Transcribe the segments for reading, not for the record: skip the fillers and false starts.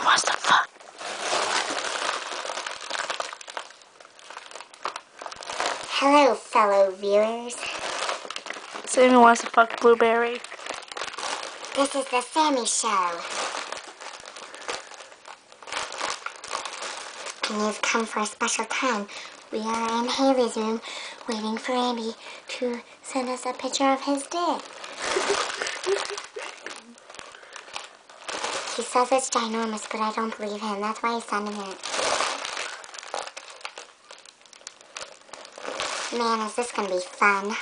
wants to fuck. Hello, fellow viewers. Sammy wants to fuck Blueberry. This is the Sammy Show. And you've come for a special time. We are in Haley's room waiting for Andy to send us a picture of his dick. He says it's ginormous, but I don't believe him. That's why he's sending it. Man, is this gonna be fun.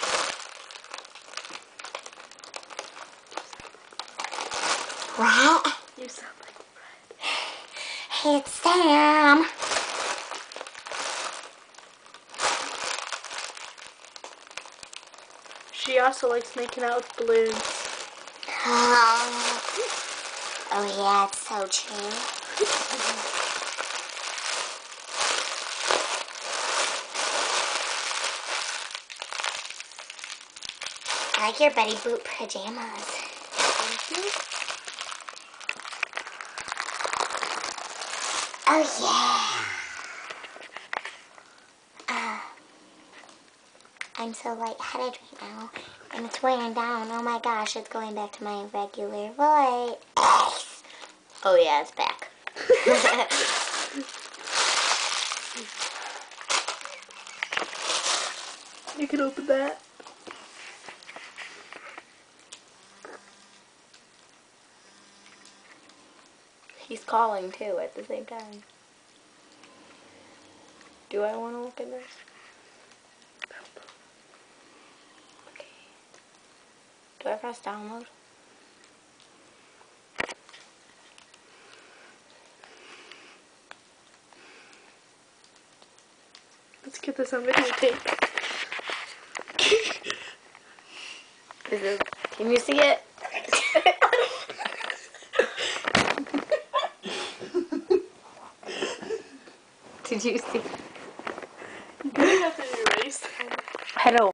What? You sound like Hey, it's Sam. She also likes making out with balloons. Oh yeah, it's so true. I like your Betty Boop pajamas. Thank you. Oh yeah. I'm so lightheaded right now, and it's wearing down. Oh my gosh, it's going back to my regular voice. Oh yeah, it's back. You can open that. He's calling too at the same time. Do I want to look at this? Okay. Do I press download? Let's get this on videotape. Can you see it? Did you see? You're gonna have to erase that. I know.